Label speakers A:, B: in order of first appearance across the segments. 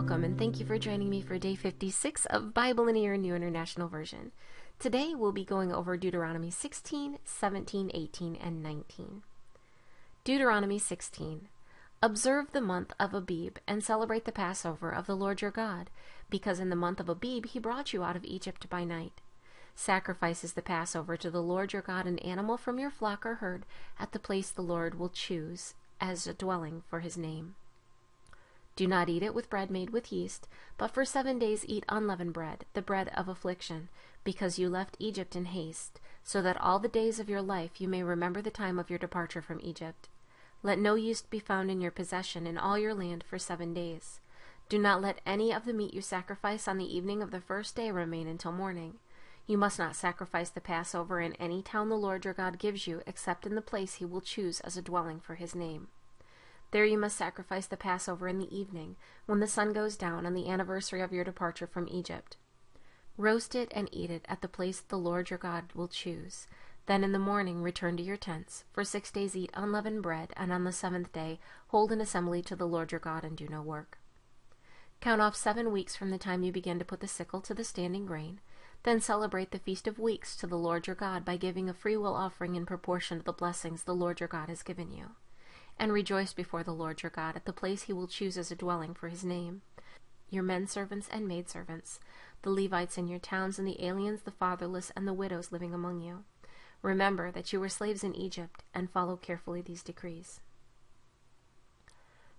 A: Welcome, and thank you for joining me for day 56 of Bible in a Year New International Version. Today we'll be going over Deuteronomy 16, 17, 18, and 19. Deuteronomy 16. Observe the month of Abib and celebrate the Passover of the Lord your God, because in the month of Abib he brought you out of Egypt by night. Sacrifice the Passover to the Lord your God an animal from your flock or herd at the place the Lord will choose as a dwelling for his name. Do not eat it with bread made with yeast, but for 7 days eat unleavened bread, the bread of affliction, because you left Egypt in haste, so that all the days of your life you may remember the time of your departure from Egypt. Let no yeast be found in your possession in all your land for 7 days. Do not let any of the meat you sacrifice on the evening of the first day remain until morning. You must not sacrifice the Passover in any town the Lord your God gives you, except in the place he will choose as a dwelling for his name. There you must sacrifice the Passover in the evening, when the sun goes down on the anniversary of your departure from Egypt. Roast it and eat it at the place the Lord your God will choose. Then in the morning return to your tents. For 6 days eat unleavened bread, and on the 7th day hold an assembly to the Lord your God and do no work. Count off 7 weeks from the time you begin to put the sickle to the standing grain. Then celebrate the Feast of Weeks to the Lord your God by giving a freewill offering in proportion to the blessings the Lord your God has given you. And rejoice before the Lord your God at the place he will choose as a dwelling for his name. Your men servants and maidservants, the Levites in your towns, and the aliens, the fatherless, and the widows living among you. Remember that you were slaves in Egypt, and follow carefully these decrees.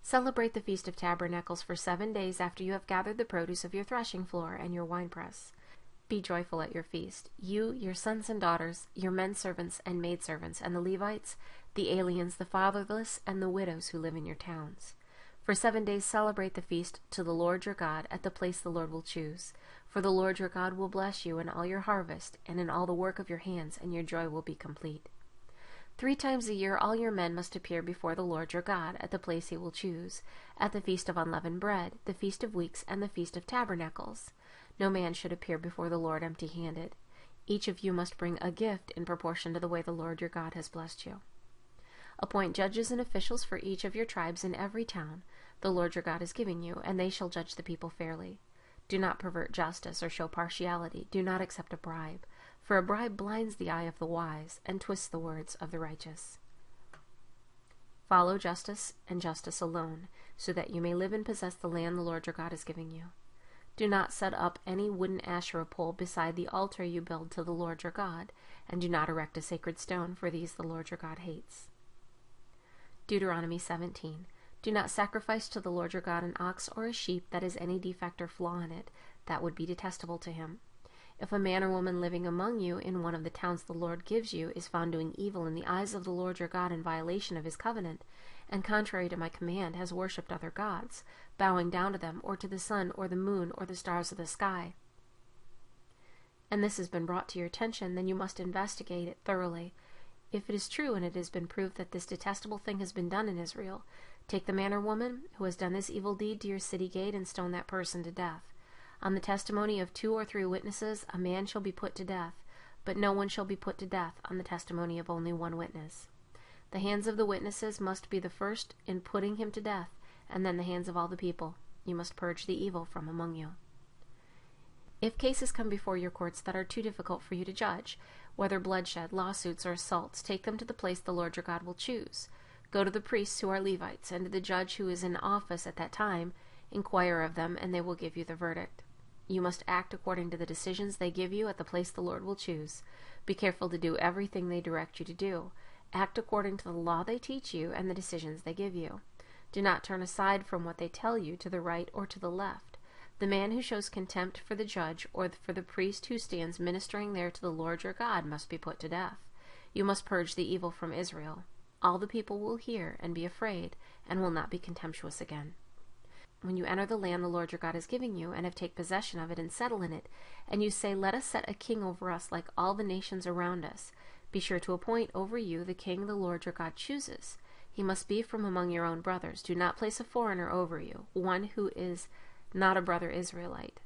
A: Celebrate the Feast of Tabernacles for 7 days after you have gathered the produce of your threshing floor and your winepress. Be joyful at your feast, you, your sons and daughters, your men servants and maidservants, and the Levites, the aliens, the fatherless, and the widows who live in your towns. For 7 days celebrate the feast to the Lord your God at the place the Lord will choose. For the Lord your God will bless you in all your harvest and in all the work of your hands, and your joy will be complete. 3 times a year all your men must appear before the Lord your God at the place he will choose, at the Feast of Unleavened Bread, the Feast of Weeks, and the Feast of Tabernacles. No man should appear before the Lord empty-handed. Each of you must bring a gift in proportion to the way the Lord your God has blessed you. Appoint judges and officials for each of your tribes in every town the Lord your God is giving you, and they shall judge the people fairly. Do not pervert justice or show partiality. Do not accept a bribe, for a bribe blinds the eye of the wise and twists the words of the righteous. Follow justice and justice alone, so that you may live and possess the land the Lord your God is giving you. Do not set up any wooden Asherah pole beside the altar you build to the Lord your God, and do not erect a sacred stone, for these the Lord your God hates. Deuteronomy 17. Do not sacrifice to the Lord your God an ox or a sheep that has any defect or flaw in it. That would be detestable to him. If a man or woman living among you in one of the towns the Lord gives you is found doing evil in the eyes of the Lord your God in violation of his covenant, and contrary to my command has worshipped other gods, bowing down to them, or to the sun, or the moon, or the stars of the sky, and this has been brought to your attention, then you must investigate it thoroughly. If it is true and it has been proved that this detestable thing has been done in Israel, take the man or woman who has done this evil deed to your city gate and stone that person to death. On the testimony of 2 or 3 witnesses, a man shall be put to death, but no one shall be put to death on the testimony of only 1 witness. The hands of the witnesses must be the first in putting him to death, and then the hands of all the people. You must purge the evil from among you. If cases come before your courts that are too difficult for you to judge, whether bloodshed, lawsuits, or assaults, take them to the place the Lord your God will choose. Go to the priests who are Levites, and to the judge who is in office at that time. Inquire of them, and they will give you the verdict. You must act according to the decisions they give you at the place the Lord will choose. Be careful to do everything they direct you to do. Act according to the law they teach you and the decisions they give you. Do not turn aside from what they tell you to the right or to the left. The man who shows contempt for the judge or for the priest who stands ministering there to the Lord your God must be put to death. You must purge the evil from Israel. All the people will hear and be afraid, and will not be contemptuous again. When you enter the land the Lord your God is giving you, and have taken possession of it and settle in it, and you say, "Let us set a king over us like all the nations around us," be sure to appoint over you the king the Lord your God chooses. He must be from among your own brothers. Do not place a foreigner over you, one who is not a brother Israelite.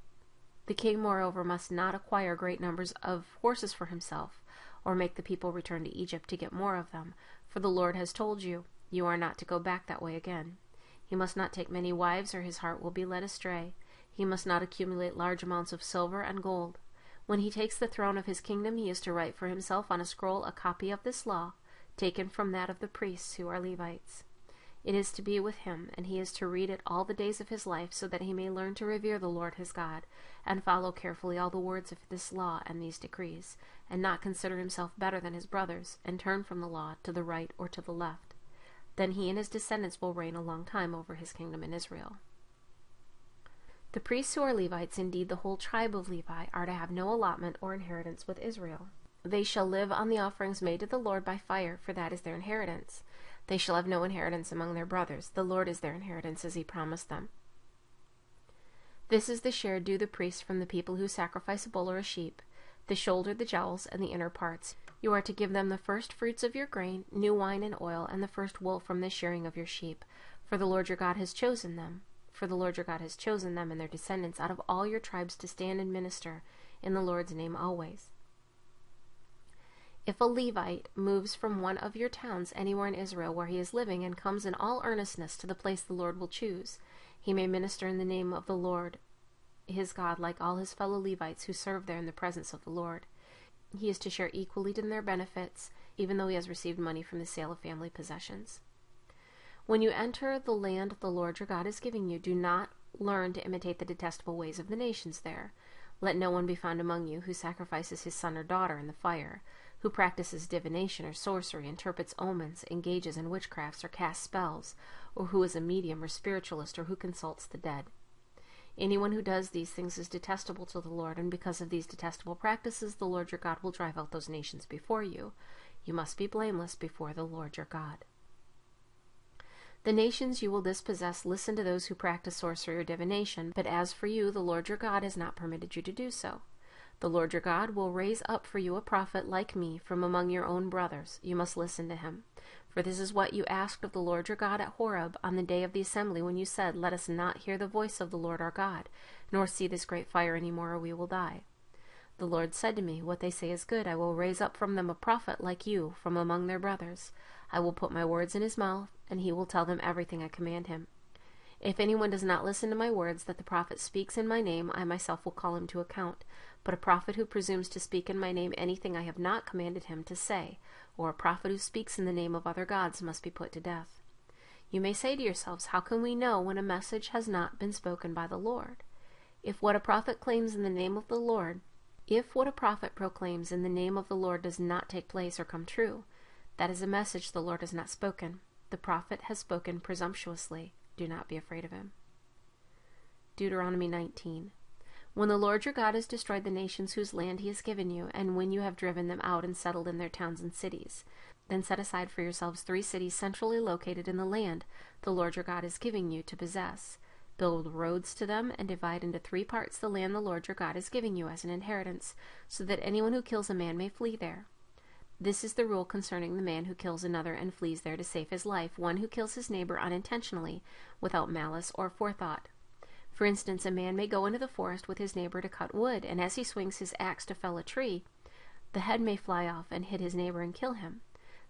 A: The king, moreover, must not acquire great numbers of horses for himself, or make the people return to Egypt to get more of them, for the Lord has told you, you are not to go back that way again. He must not take many wives, or his heart will be led astray. He must not accumulate large amounts of silver and gold. When he takes the throne of his kingdom, he is to write for himself on a scroll a copy of this law, taken from that of the priests who are Levites. It is to be with him, and he is to read it all the days of his life, so that he may learn to revere the Lord his God, and follow carefully all the words of this law and these decrees, and not consider himself better than his brothers, and turn from the law to the right or to the left. Then he and his descendants will reign a long time over his kingdom in Israel. The priests who are Levites, indeed the whole tribe of Levi, are to have no allotment or inheritance with Israel. They shall live on the offerings made to the Lord by fire, for that is their inheritance. They shall have no inheritance among their brothers. The Lord is their inheritance, as he promised them. This is the share due the priests from the people who sacrifice a bull or a sheep, the shoulder, the jowls, and the inner parts. You are to give them the first fruits of your grain, new wine and oil, and the first wool from the shearing of your sheep, for the Lord your God has chosen them. For the Lord your God has chosen them and their descendants out of all your tribes to stand and minister in the Lord's name always. If a Levite moves from one of your towns anywhere in Israel where he is living and comes in all earnestness to the place the Lord will choose, he may minister in the name of the Lord his God like all his fellow Levites who serve there in the presence of the Lord. He is to share equally in their benefits, even though he has received money from the sale of family possessions. When you enter the land the Lord your God is giving you, do not learn to imitate the detestable ways of the nations there. Let no one be found among you who sacrifices his son or daughter in the fire, who practices divination or sorcery, interprets omens, engages in witchcrafts, or casts spells, or who is a medium or spiritualist, or who consults the dead. Anyone who does these things is detestable to the Lord, and because of these detestable practices, the Lord your God will drive out those nations before you. You must be blameless before the Lord your God. The nations you will dispossess listen to those who practice sorcery or divination, but as for you, the Lord your God has not permitted you to do so. The Lord your God will raise up for you a prophet like me from among your own brothers. You must listen to him. For this is what you asked of the Lord your God at Horeb on the day of the assembly, when you said, Let us not hear the voice of the Lord our God, nor see this great fire any more, or we will die. The Lord said to me, What they say is good. I will raise up from them a prophet like you from among their brothers. I will put my words in his mouth, and he will tell them everything I command him. If anyone does not listen to my words that the prophet speaks in my name, I myself will call him to account. But a prophet who presumes to speak in my name anything I have not commanded him to say, or a prophet who speaks in the name of other gods, must be put to death. You may say to yourselves, How can we know when a message has not been spoken by the Lord? If what a prophet proclaims in the name of the Lord does not take place or come true, that is a message the Lord has not spoken. The prophet has spoken presumptuously. Do not be afraid of him. Deuteronomy 19. When the Lord your God has destroyed the nations whose land he has given you, and when you have driven them out and settled in their towns and cities, then set aside for yourselves 3 cities centrally located in the land the Lord your God is giving you to possess. Build roads to them and divide into 3 parts the land the Lord your God is giving you as an inheritance, so that anyone who kills a man may flee there. This is the rule concerning the man who kills another and flees there to save his life, one who kills his neighbor unintentionally, without malice or forethought. For instance, a man may go into the forest with his neighbor to cut wood, and as he swings his axe to fell a tree, the head may fly off and hit his neighbor and kill him.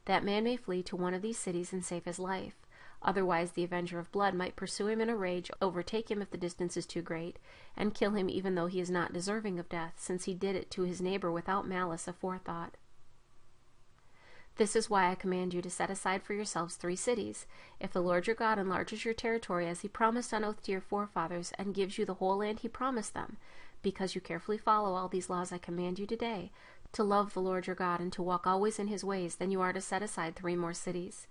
A: That man may flee to one of these cities and save his life. Otherwise, the avenger of blood might pursue him in a rage, overtake him if the distance is too great, and kill him even though he is not deserving of death, since he did it to his neighbor without malice aforethought. This is why I command you to set aside for yourselves 3 cities. If the Lord your God enlarges your territory as he promised on oath to your forefathers, and gives you the whole land he promised them, because you carefully follow all these laws I command you today, to love the Lord your God and to walk always in his ways, then you are to set aside 3 more cities.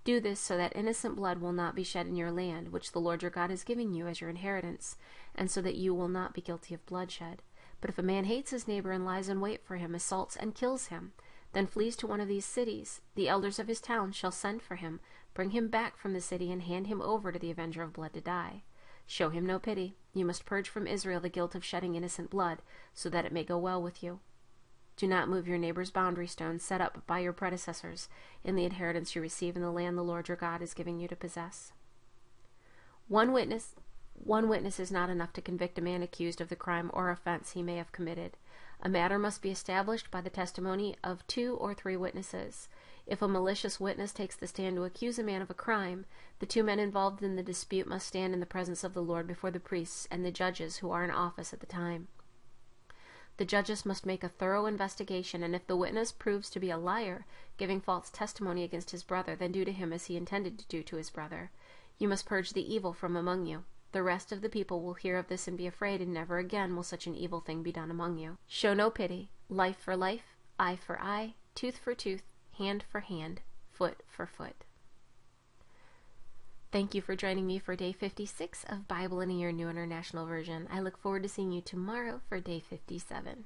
A: Do this so that innocent blood will not be shed in your land, which the Lord your God is giving you as your inheritance, and so that you will not be guilty of bloodshed. But if a man hates his neighbor and lies in wait for him, assaults and kills him, then flees to one of these cities, the elders of his town shall send for him, bring him back from the city, and hand him over to the avenger of blood to die. Show him no pity. You must purge from Israel the guilt of shedding innocent blood, so that it may go well with you. Do not move your neighbor's boundary stones set up by your predecessors in the inheritance you receive in the land the Lord your God is giving you to possess. One witness is not enough to convict a man accused of the crime or offense he may have committed. A matter must be established by the testimony of 2 or 3 witnesses. If a malicious witness takes the stand to accuse a man of a crime, the two men involved in the dispute must stand in the presence of the Lord before the priests and the judges who are in office at the time. The judges must make a thorough investigation, and if the witness proves to be a liar, giving false testimony against his brother, then do to him as he intended to do to his brother. You must purge the evil from among you. The rest of the people will hear of this and be afraid, and never again will such an evil thing be done among you. Show no pity. Life for life, eye for eye, tooth for tooth, hand for hand, foot for foot. Thank you for joining me for Day 56 of Bible in a Year New International Version. I look forward to seeing you tomorrow for Day 57.